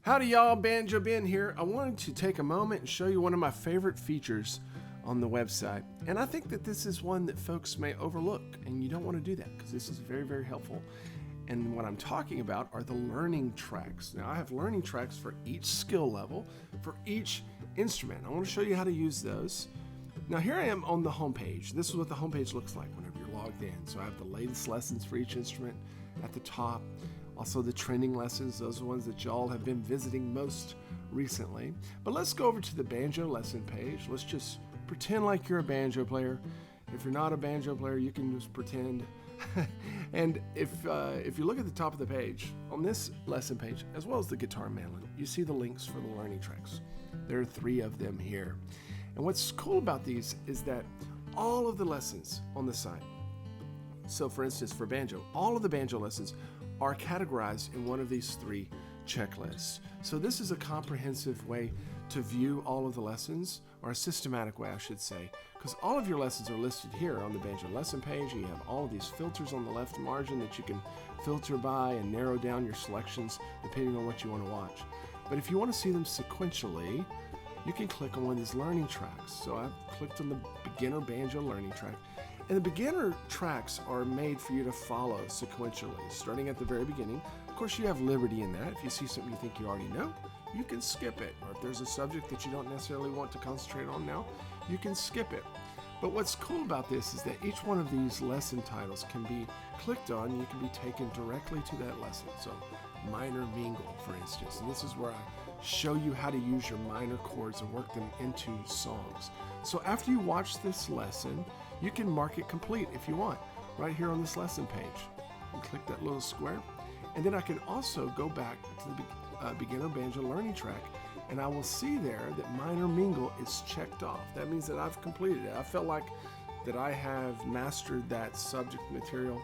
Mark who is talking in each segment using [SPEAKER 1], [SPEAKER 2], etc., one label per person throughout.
[SPEAKER 1] Howdy y'all, Banjo Ben here. I wanted to take a moment and show you one of my favorite features on the website. And I think that this is one that folks may overlook, and you don't want to do that because this is very, very helpful. And what I'm talking about are the learning tracks. Now I have learning tracks for each skill level, for each instrument. I want to show you how to use those. Now here I am on the homepage. This is what the homepage looks like whenever you're logged in. So I have the latest lessons for each instrument at the top. Also the trending lessons, those are ones that y'all have been visiting most recently. But let's go over to the banjo lesson page. Let's just pretend like you're a banjo player. If you're not a banjo player, you can just pretend. And if you look at the top of the page, on this lesson page, as well as the guitar and mandolin, you see the links for the learning tracks. There are 3 of them here. And what's cool about these is that all of the lessons on the site, so for instance for banjo, all of the banjo lessons are categorized in one of these 3 checklists. So this is a comprehensive way to view all of the lessons, or a systematic way I should say, because all of your lessons are listed here on the banjo lesson page, and you have all of these filters on the left margin that you can filter by and narrow down your selections depending on what you want to watch. But if you want to see them sequentially, you can click on one of these learning tracks. So I've clicked on the beginner banjo learning track. And the beginner tracks are made for you to follow sequentially, starting at the very beginning. Of course, you have liberty in that. If you see something you think you already know, you can skip it. Or if there's a subject that you don't necessarily want to concentrate on now, you can skip it. But what's cool about this is that each one of these lesson titles can be clicked on. You can be taken directly to that lesson. So minor mingle, for instance. And this is where I show you how to use your minor chords and work them into songs. So after you watch this lesson, you can mark it complete if you want, right here on this lesson page. You click that little square, and then I can also go back to the beginner banjo learning track, and I will see there that minor mingle is checked off. That means that I've completed it. I felt like that I have mastered that subject material.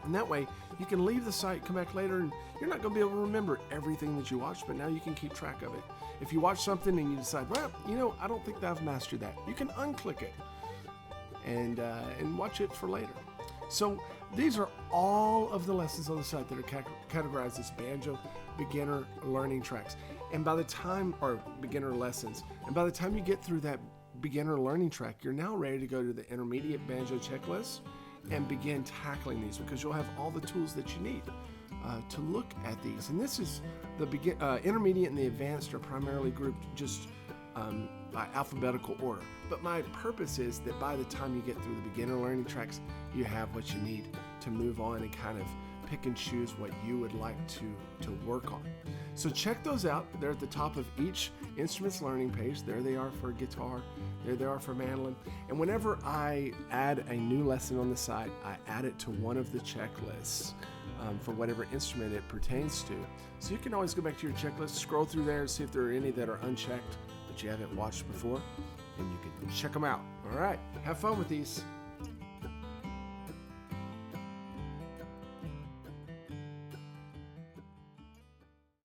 [SPEAKER 1] And that way, you can leave the site, come back later, and you're not going to be able to remember everything that you watched, but now you can keep track of it. If you watch something and you decide, well, I don't think that I've mastered that, you can unclick it and watch it for later. So these are all of the lessons on the site that are categorized as banjo beginner learning tracks. And by the time, or beginner lessons, and by the time you get through that beginner learning track, you're now ready to go to the intermediate banjo checklist and begin tackling these, because you'll have all the tools that you need to look at these. And this is the intermediate and the advanced are primarily grouped just by alphabetical order. But my purpose is that by the time you get through the beginner learning tracks, you have what you need to move on and kind of pick and choose what you would like to work on. So check those out. They're at the top of each instrument's learning page. There they are for guitar. There they are for mandolin. And whenever I add a new lesson on the site, I add it to one of the checklists for whatever instrument it pertains to. So you can always go back to your checklist, scroll through there and see if there are any that are unchecked that you haven't watched before, and you can check them out. All right, have fun with these.